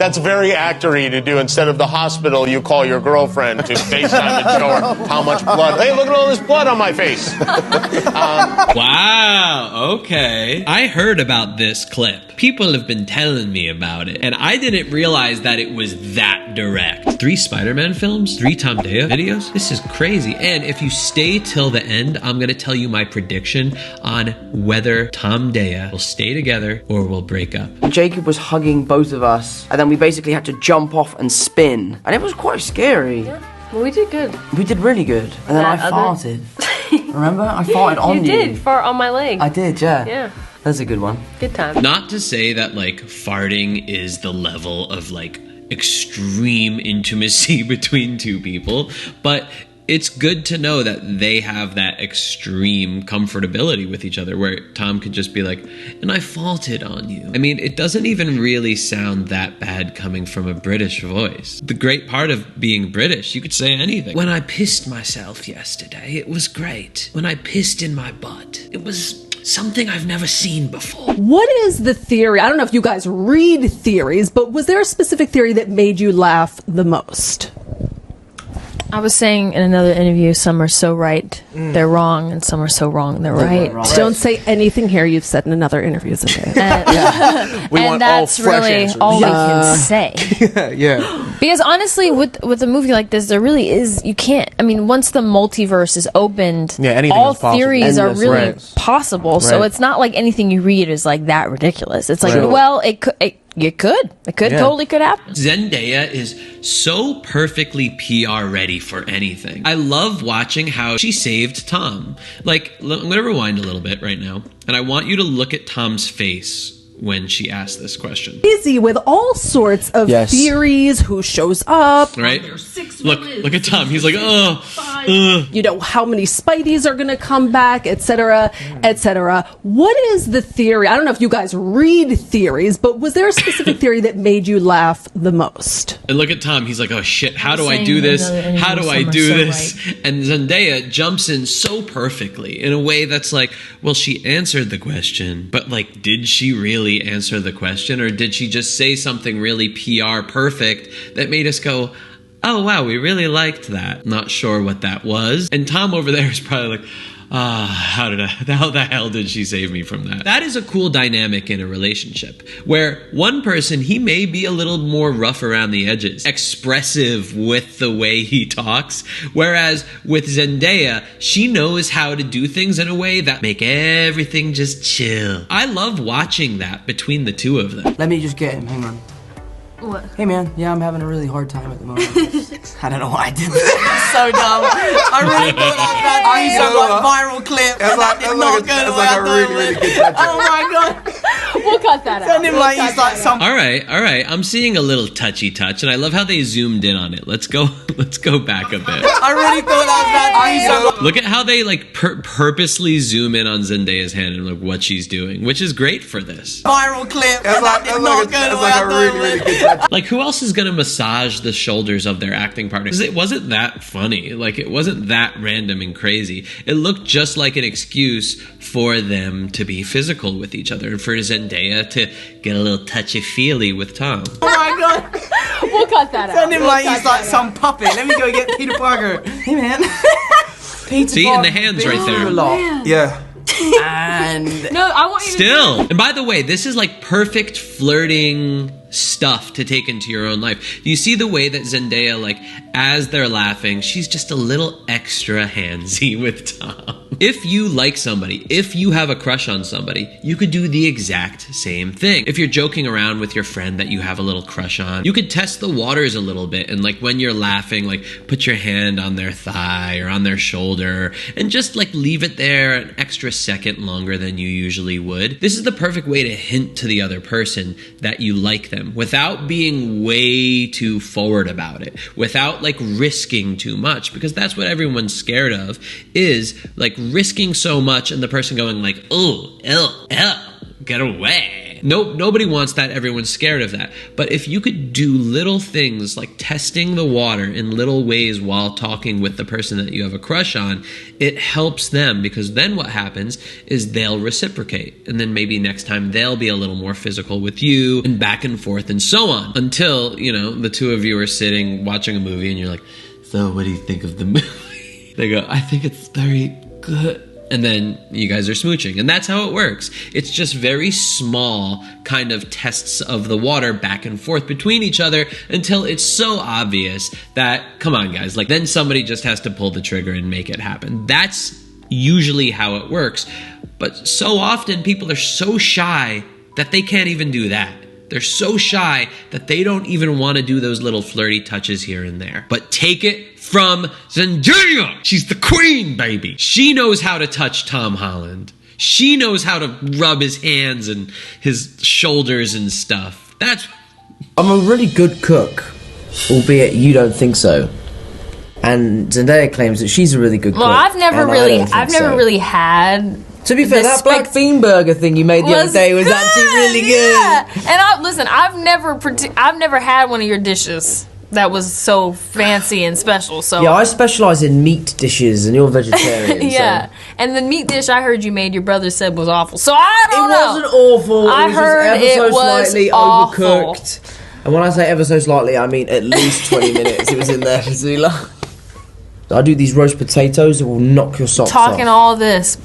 That's very actor-y to do. Instead of the hospital, you call your girlfriend to FaceTime and show her how much blood. Hey, look at all this blood on my face. Wow, okay. I heard about this clip. People have been telling me about it, and I didn't realize that it was that direct. 3 Spider-Man films, 3 Tomdaya videos. This is crazy. And if you stay till the end, I'm gonna tell you my prediction on whether Tomdaya will stay together or will break up. Jacob was hugging both of us, and then we basically had to jump off and spin, and it was quite scary. Yeah. Well, we did good. We did really good. And then I farted. Remember? I farted on you. You did fart on my leg. I did, yeah. Yeah. That's a good one. Good time. Not to say that, like, farting is the level of, like, extreme intimacy between two people, but it's good to know that they have that extreme comfortability with each other where Tom could just be like, and I faulted on you. I mean, it doesn't even really sound that bad coming from a British voice. The great part of being British, you could say anything. When I pissed myself yesterday, it was great. When I pissed in my butt, it was something I've never seen before. What is the theory? I don't know if you guys read theories, but was there a specific theory that made you laugh the most? I was saying in another interview, some are so right, they're wrong, and some are so wrong, they're right. Don't say anything here you've said in another interview today. And that's really all we can say. Yeah. Because honestly, with a movie like this, there really is, you can't, I mean, once the multiverse is opened, all theories are really possible. So it's not like anything you read is like that ridiculous. It's like, well, it could totally could happen. Zendaya is so perfectly PR ready for anything. I love watching how she saved Tom. Like, I'm going to rewind a little bit right now, and I want you to look at Tom's face when she asked this question. Busy with all sorts of theories, who shows up. Right? Look at Tom. He's like, you know, how many Spideys are going to come back, etc., etc. What is the theory? I don't know if you guys read theories, but was there a specific theory that made you laugh the most? And look at Tom. He's like, oh shit, how do I do this? How do I do this? And Zendaya jumps in so perfectly in a way that's like, well, she answered the question, but like, did she really answer the question, or did she just say something really PR perfect that made us go, oh wow, we really liked that? Not sure what that was. And Tom over there is probably like, how the hell did she save me from that? That is a cool dynamic in a relationship where one person, he may be a little more rough around the edges, expressive with the way he talks, whereas with Zendaya, she knows how to do things in a way that make everything just chill. I love watching that between the two of them. Let me just get him, hang on. What? Hey man, yeah, I'm having a really hard time at the moment. I don't know why I did that. So dumb. I really thought I was about to viral clip. That's like a really good touch. Oh my god. We'll cut that out. Send him like he's like some. All right. I'm seeing a little touchy touch, and I love how they zoomed in on it. Let's go back a bit. I really thought I was about to. Look at how they like purposely zoom in on Zendaya's hand and like what she's doing, which is great for this. Viral clip. That's like a really good touch. Like, who else is gonna massage the shoulders of their acting partners? It wasn't that funny. Like, it wasn't that random and crazy. It looked just like an excuse for them to be physical with each other and for Zendaya to get a little touchy-feely with Tom. Oh my god. We'll cut that out. Send him like he's like some puppet. Let me go get Peter Parker. Hey man. Peter See, Parker, in the hands right there. a lot. Yeah. And no, I want you to still. And by the way, this is like perfect flirting stuff to take into your own life. Do you see the way that Zendaya, like, as they're laughing, she's just a little extra handsy with Tom? If you like somebody, if you have a crush on somebody, you could do the exact same thing. If you're joking around with your friend that you have a little crush on, you could test the waters a little bit, and like when you're laughing, like put your hand on their thigh or on their shoulder and just like leave it there an extra second longer than you usually would. This is the perfect way to hint to the other person that you like them without being way too forward about it, without like risking too much, because that's what everyone's scared of, is like risking so much and the person going like, oh, get away. it. Nope, nobody wants that. Everyone's scared of that. But if you could do little things like testing the water in little ways while talking with the person that you have a crush on, it helps them, because then what happens is they'll reciprocate. And then maybe next time they'll be a little more physical with you, and back and forth and so on, until, you know, the two of you are sitting watching a movie and you're like, so what do you think of the movie? They go, I think it's very good. And then you guys are smooching. And that's how it works. It's just very small kind of tests of the water back and forth between each other until it's so obvious that, come on guys, like then somebody just has to pull the trigger and make it happen. That's usually how it works. But so often people are so shy that they can't even do that. They're so shy that they don't even want to do those little flirty touches here and there. But take it from Zendaya. She's the queen, baby. She knows how to touch Tom Holland. She knows how to rub his hands and his shoulders and stuff. I'm a really good cook, albeit you don't think so. And Zendaya claims that she's a really good cook. Well, I've never really had. To be fair, that Black Fiend burger thing you made the other day was actually really good. Yeah. And I've never had one of your dishes that was so fancy and special. So yeah, I specialize in meat dishes, and you're vegetarian. Yeah, so. And the meat dish I heard you made, your brother said was awful. So I don't know. It wasn't awful. I heard it was slightly awful. Overcooked. And when I say ever so slightly, I mean at least 20 minutes. It was in there for too long. I do these roast potatoes that will knock your socks off. Talking all this,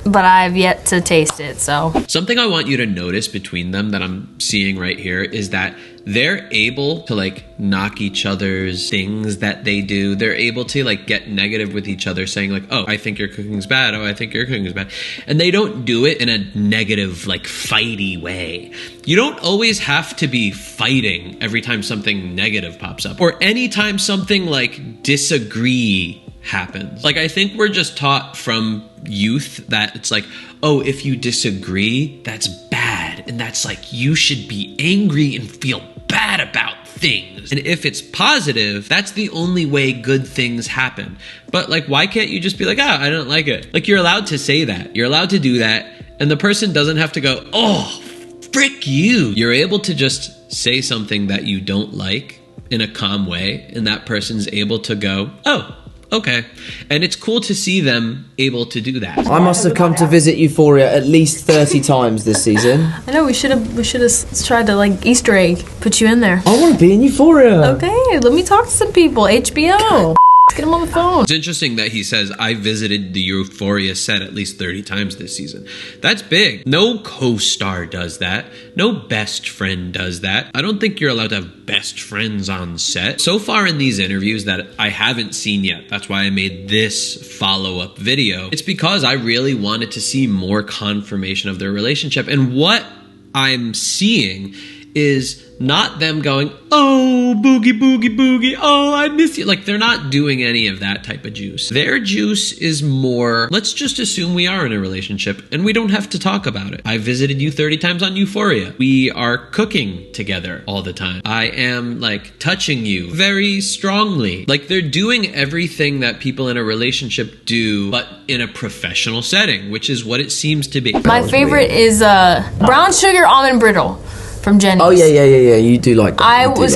but I've yet to taste it, so. Something I want you to notice between them that I'm seeing right here is that they're able to like knock each other's things that they do. They're able to like get negative with each other, saying like, oh, I think your cooking's bad. Oh, I think your cooking's bad. And they don't do it in a negative, like fighty way. You don't always have to be fighting every time something negative pops up, or anytime something like disagree happens. Like, I think we're just taught from youth that it's like, oh, if you disagree, that's bad. And that's like, you should be angry and feel bad about things. And if it's positive, that's the only way good things happen. But like, why can't you just be like, I don't like it? Like, you're allowed to say that. You're allowed to do that. And the person doesn't have to go, oh, frick you. You're able to just say something that you don't like in a calm way. And that person's able to go, oh, okay. And it's cool to see them able to do that. I must have come to visit Euphoria at least 30 times this season. I know, we should have tried to like Easter egg, put you in there. I want to be in Euphoria. Okay, let me talk to some people. HBO. Let's get him on the phone. It's interesting that he says, I visited the Euphoria set at least 30 times this season. That's big. No co-star does that. No best friend does that. I don't think you're allowed to have best friends on set. So far in these interviews that I haven't seen yet, that's why I made this follow-up video. It's because I really wanted to see more confirmation of their relationship. And what I'm seeing is not them going, oh, boogie, boogie, boogie, oh, I miss you. Like, they're not doing any of that type of juice. Their juice is more, let's just assume we are in a relationship and we don't have to talk about it. I visited you 30 times on Euphoria. We are cooking together all the time. I am, like, touching you very strongly. Like, they're doing everything that people in a relationship do, but in a professional setting, which is what it seems to be. My favorite is brown sugar almond brittle. From Jenny's. Oh, yeah, you do like that. I was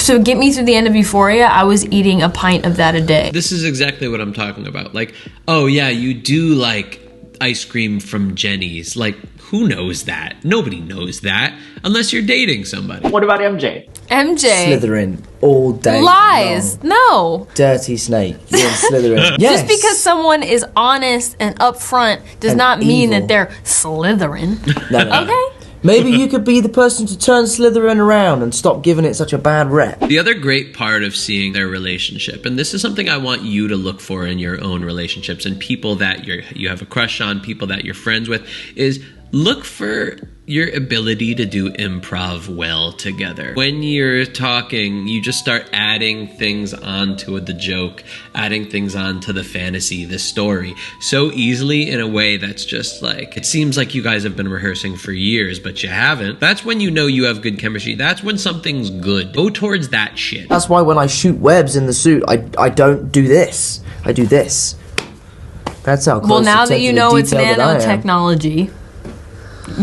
so get me through the end of Euphoria, I was eating a pint of that a day. This is exactly what I'm talking about. Like, oh yeah, you do like ice cream from Jenny's. Like, who knows that? Nobody knows that unless you're dating somebody. What about MJ? Slytherin all day. Lies. No. Dirty snake. You're in Slytherin. Yes. Just because someone is honest and upfront does not mean that they're Slytherin. No. Okay? Maybe you could be the person to turn Slytherin around and stop giving it such a bad rep. The other great part of seeing their relationship, and this is something I want you to look for in your own relationships and people that you have a crush on, people that you're friends with, is look for your ability to do improv well together. When you're talking, you just start adding things onto the joke, adding things onto the fantasy, the story, so easily in a way that's just like, it seems like you guys have been rehearsing for years, but you haven't. That's when you know you have good chemistry. That's when something's good. Go towards that shit. That's why when I shoot webs in the suit, I don't do this. I do this. That's how close. Well, now that you know it's nanotechnology,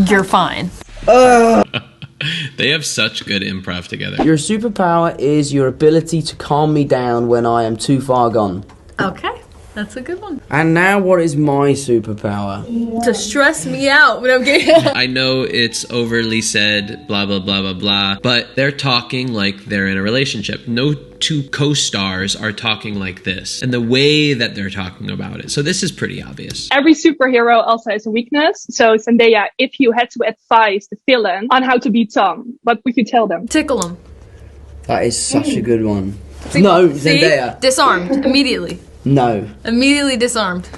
you're fine. They have such good improv together. Your superpower is your ability to calm me down when I am too far gone. Okay, that's a good one. And now what is my superpower? To stress me out when I'm getting... I know it's overly said, blah, blah, blah, blah, blah, but they're talking like they're in a relationship. No two co-stars are talking like this, and the way that they're talking about it. So this is pretty obvious. Every superhero also has a weakness. So Zendaya, if you had to advise the villain on how to beat Tom, what would you tell them? Tickle him. That is such a good one. No, Zendaya. Disarmed immediately. No. Immediately disarmed.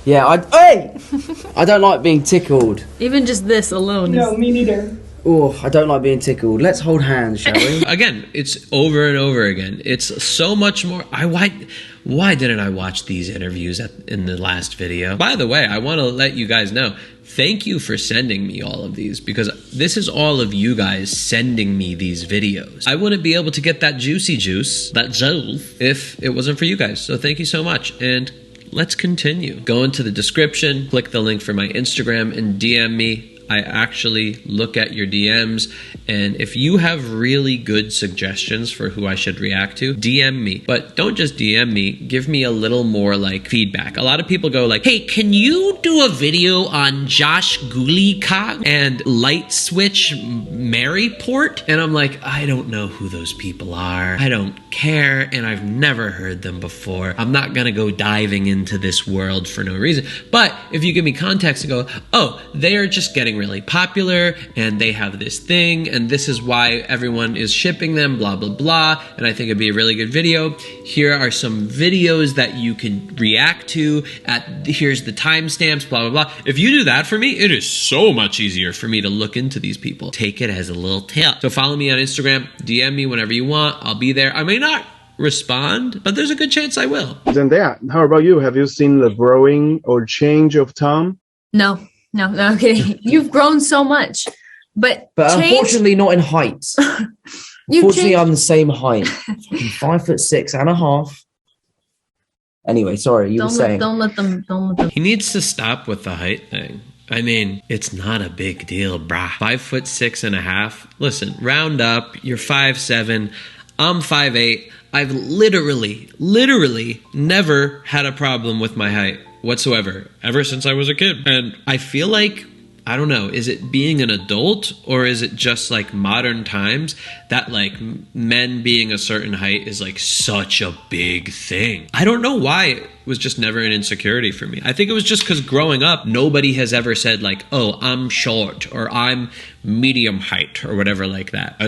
Yeah, I don't like being tickled. Even just this alone. No, me neither. Oh, I don't like being tickled. Let's hold hands, shall we? Again, it's over and over again. It's so much more. Why didn't I watch these interviews in the last video? By the way, I want to let you guys know, thank you for sending me all of these, because this is all of you guys sending me these videos. I wouldn't be able to get that juicy juice, if it wasn't for you guys. So thank you so much. And let's continue. Go into the description, click the link for my Instagram, and DM me. I actually look at your DMs, and if you have really good suggestions for who I should react to, DM me. But don't just DM me, give me a little more like feedback. A lot of people go like, hey, can you do a video on Josh Gulikog and Light Switch Maryport? And I'm like, I don't know who those people are. I don't care, and I've never heard them before. I'm not gonna go diving into this world for no reason. But if you give me context and go, oh, they are just getting really popular and they have this thing and this is why everyone is shipping them, blah blah blah, and I think it'd be a really good video. Here are some videos that you can react to, here's the timestamps, blah blah blah. If you do that for me, it is so much easier for me to look into these people. Take it as a little tip. So follow me on Instagram, DM me whenever you want, I'll be there. I may not respond, but there's a good chance I will. Zendaya, how about you? Have you seen the growing or change of Tom? No, I'm kidding. You've grown so much, but unfortunately not in height. Unfortunately, I'm the same height, 5'6.5". Anyway, sorry, you were saying. Don't let them. He needs to stop with the height thing. I mean, it's not a big deal, brah. 5'6.5". Listen, round up. You're 5'7". I'm 5'8". I've literally never had a problem with my height whatsoever, ever since I was a kid. And I feel like, I don't know, is it being an adult or is it just like modern times that like men being a certain height is like such a big thing? I don't know why it was just never an insecurity for me. I think it was just because growing up, nobody has ever said like, oh, I'm short or I'm medium height or whatever like that.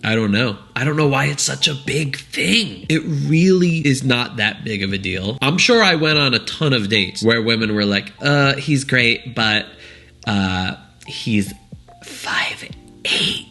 I don't know. I don't know why it's such a big thing. It really is not that big of a deal. I'm sure I went on a ton of dates where women were like, he's great, but he's 5'8".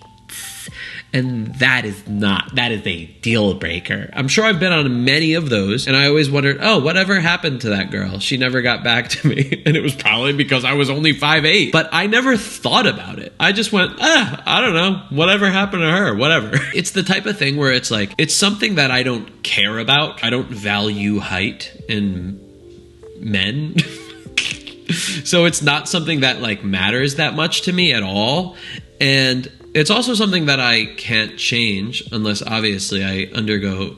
And that is a deal breaker. I'm sure I've been on many of those, and I always wondered, oh, whatever happened to that girl? She never got back to me. And it was probably because I was only 5'8". But I never thought about it. I just went, I don't know. Whatever happened to her? Whatever. It's the type of thing where it's like, it's something that I don't care about. I don't value height in men. So it's not something that like matters that much to me at all. And it's also something that I can't change unless obviously I undergo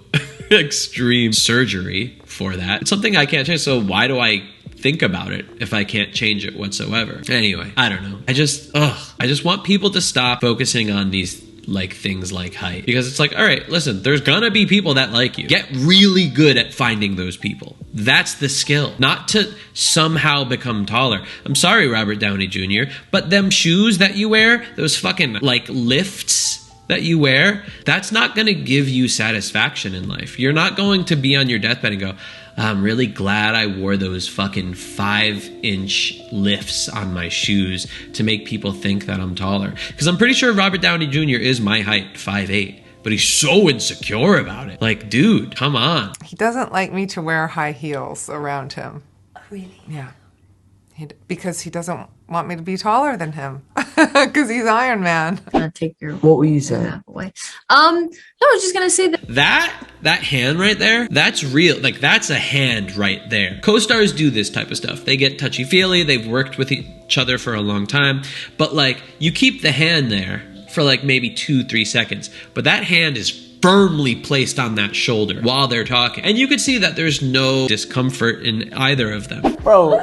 extreme surgery for that. It's something I can't change, so why do I think about it if I can't change it whatsoever? Anyway, I don't know. I just want people to stop focusing on these like things like height, because it's like, all right, listen, there's gonna be people that like you. Get really good at finding those people. That's the skill, not to somehow become taller. I'm sorry, Robert Downey Jr., but them shoes that you wear, those fucking like lifts that you wear, that's not gonna give you satisfaction in life. You're not going to be on your deathbed and go, I'm really glad I wore those fucking 5-inch lifts on my shoes to make people think that I'm taller. Because I'm pretty sure Robert Downey Jr. is my height, 5'8". But he's so insecure about it. Like, dude, come on. He doesn't like me to wear high heels around him. Really? Yeah. Because he doesn't want me to be taller than him. Because he's Iron Man. I'm gonna take your what were you saying? Away. No, I was just gonna say that That hand right there, that's real. Like, that's a hand right there. Co-stars do this type of stuff. They get touchy-feely. They've worked with each other for a long time. But, like, you keep the hand there for, like, maybe 2-3 seconds. But that hand is firmly placed on that shoulder while they're talking. And you could see that there's no discomfort in either of them. Bro,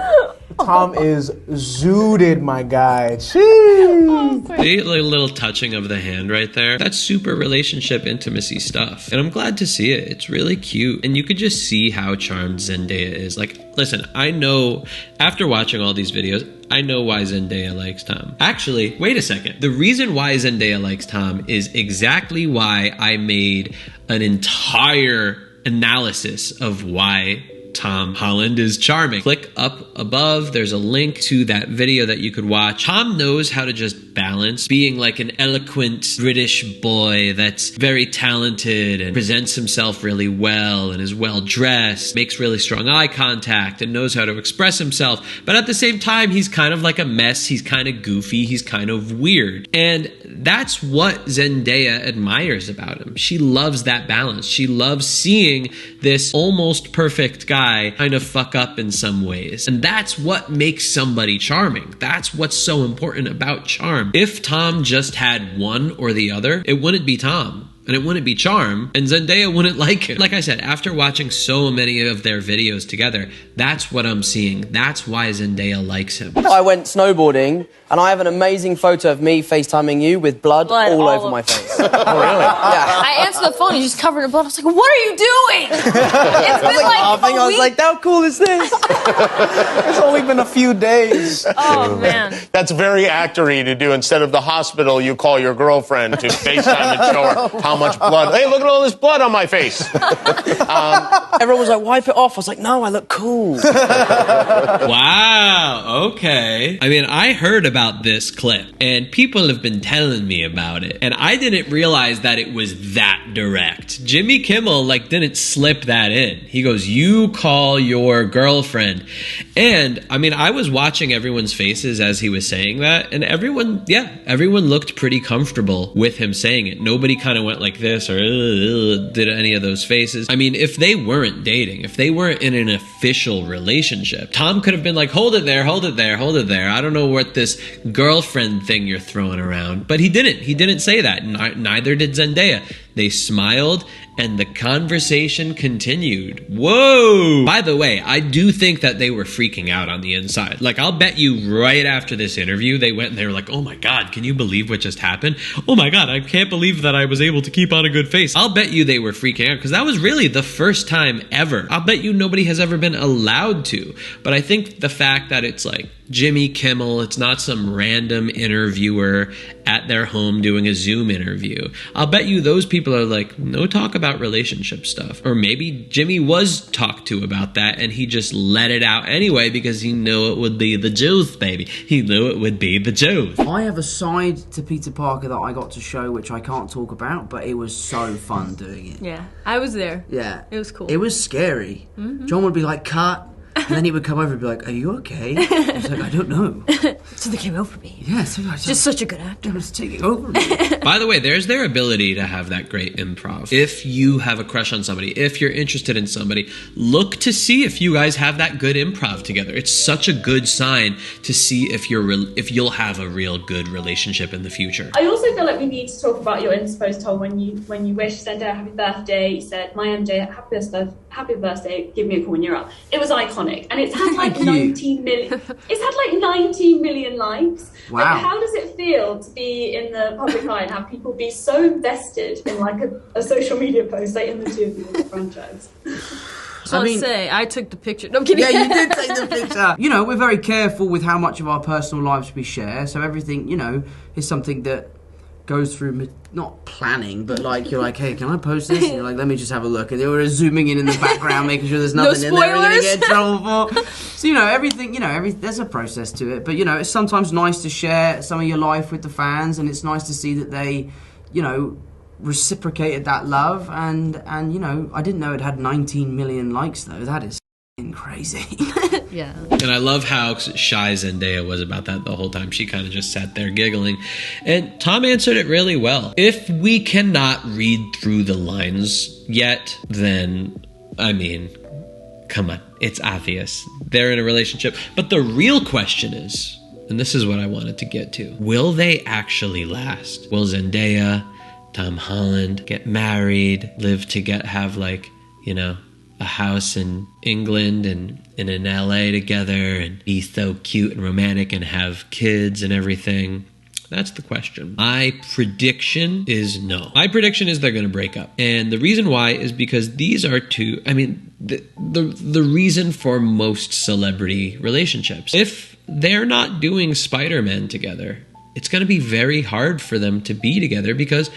Tom is zooted, my guy. See, a little touching of the hand right there. That's super relationship intimacy stuff. And I'm glad to see it. It's really cute. And you could just see how charmed Zendaya is. Like, listen, I know, after watching all these videos, I know why Zendaya likes Tom. Actually, wait a second. The reason why Zendaya likes Tom is exactly why I made an entire analysis of why Tom Holland is charming. Click up above. There's a link to that video that you could watch. Tom knows how to just balance being like an eloquent British boy that's very talented and presents himself really well and is well dressed, makes really strong eye contact and knows how to express himself. But at the same time, he's kind of like a mess. He's kind of goofy. He's kind of weird. And that's what Zendaya admires about him. She loves that balance. She loves seeing this almost perfect guy kind of fuck up in some ways. And that's what makes somebody charming. That's what's so important about charm. If Tom just had one or the other, it wouldn't be Tom. And it wouldn't be charm, and Zendaya wouldn't like it. Like I said, after watching so many of their videos together, that's what I'm seeing. That's why Zendaya likes him. I went snowboarding, and I have an amazing photo of me FaceTiming you with blood all over my face. Oh, really? Yeah. I answered the phone, he's just covered in blood. I was like, what are you doing? It's been like I was like, how cool is this? It's only been a few days. Oh, man. That's very actor-y to do. Instead of the hospital, you call your girlfriend to FaceTime and show her how much blood. Hey, look at all this blood on my face. Everyone was like, wipe it off. I was like, no, I look cool. Wow, okay. I mean, I heard about this clip, and people have been telling me about it, and I didn't realize that it was that direct. Jimmy Kimmel, like, didn't slip that in. He goes, you call your girlfriend. And, I mean, I was watching everyone's faces as he was saying that, and everyone looked pretty comfortable with him saying it. Nobody kind of went like this or did any of those faces. I mean, if they weren't dating, if they weren't in an official relationship, Tom could have been like, hold it there, hold it there, hold it there. I don't know what this girlfriend thing you're throwing around. But he didn't. He didn't say that. Neither did Zendaya. They smiled and the conversation continued. Whoa! By the way, I do think that they were freaking out on the inside. Like, I'll bet you right after this interview, they went and they were like, oh my God, can you believe what just happened? Oh my God, I can't believe that I was able to keep on a good face. I'll bet you they were freaking out because that was really the first time ever. I'll bet you nobody has ever been allowed to. But I think the fact that it's like Jimmy Kimmel, it's not some random interviewer at their home doing a Zoom interview. I'll bet you those people are like, no talk about relationship stuff. Or maybe Jimmy was talked to about that and he just let it out anyway because he knew it would be the juice, baby. He knew it would be the juice. I have a side to Peter Parker that I got to show which I can't talk about, but it was so fun doing it. Yeah, I was there. Yeah. It was cool. It was scary. Mm-hmm. John would be like, cut. And then he would come over and be like, are you okay? I was like, I don't know. So they came over me. Yeah, so just such a good actor. It was taking over me. By the way, there's their ability to have that great improv. If you have a crush on somebody, if you're interested in somebody, look to see if you guys have that good improv together. It's such a good sign to see if you'll have a real good relationship in the future. I also feel like we need to talk about your Insta post, Tom, when you wished Zendaya happy birthday. You said, my MJ, happy birthday, give me a call when you're up. It was iconic, and it's had like 19 million. It's had like 19 million likes. Wow. Like, how does it feel to be in the public eye and have people be so invested in like a social media post, like in the two of you in the franchise? I took the picture. No, I'm kidding. Yeah, you did take the picture. You know, we're very careful with how much of our personal lives we share, so everything, you know, is something that goes through not planning, but like you're like, hey, can I post this? And you're like, let me just have a look, and they were zooming in the background, making sure there's nothing in there we're gonna get in trouble for. So you know, everything, you know, there's a process to it, but you know, it's sometimes nice to share some of your life with the fans, and it's nice to see that they, you know, reciprocated that love, and you know, I didn't know it had 19 million likes though. That is crazy. Yeah. And I love how shy Zendaya was about that the whole time. She kind of just sat there giggling. And Tom answered it really well. If we cannot read through the lines yet, then, I mean, come on. It's obvious. They're in a relationship. But the real question is, and this is what I wanted to get to, will they actually last? Will Zendaya, Tom Holland get married, live to have like, you know, a house in England and in LA together and be so cute and romantic and have kids and everything? That's the question. My prediction is no. My prediction is they're going to break up. And the reason why is because these are two, I mean, the reason for most celebrity relationships. If they're not doing Spider-Man together, it's going to be very hard for them to be together because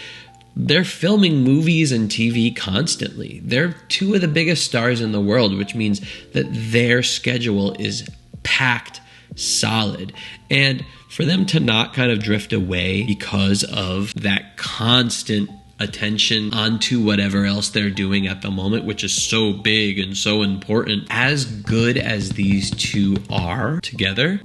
they're filming movies and TV constantly. They're two of the biggest stars in the world, which means that their schedule is packed solid. And for them to not kind of drift away because of that constant attention onto whatever else they're doing at the moment, which is so big and so important, as good as these two are together,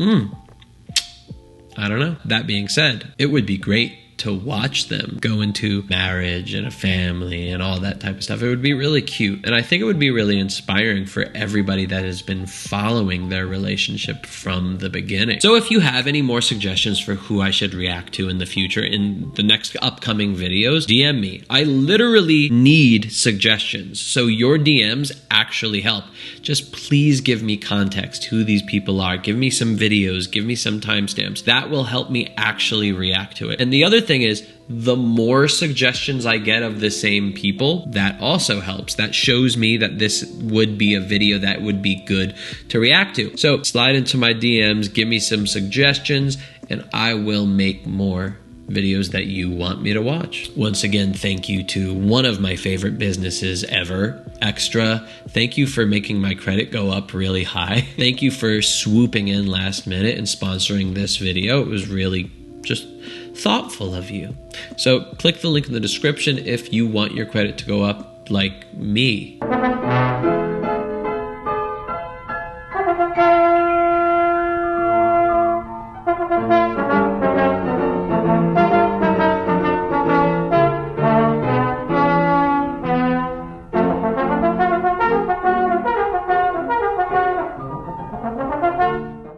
I don't know. That being said, it would be great to watch them go into marriage and a family and all that type of stuff. It would be really cute. And I think it would be really inspiring for everybody that has been following their relationship from the beginning. So if you have any more suggestions for who I should react to in the future in the next upcoming videos, DM me. I literally need suggestions. So your DMs actually help. Just please give me context who these people are. Give me some videos. Give me some timestamps. That will help me actually react to it. And the other thing is, the more suggestions I get of the same people, that also helps. That shows me that this would be a video that would be good to react to. So slide into my DMs, give me some suggestions, and I will make more videos that you want me to watch. Once again, thank you to one of my favorite businesses ever, Extra. Thank you for making my credit go up really high. Thank you for swooping in last minute and sponsoring this video. It was really just thoughtful of you. So click the link in the description if you want your credit to go up like me.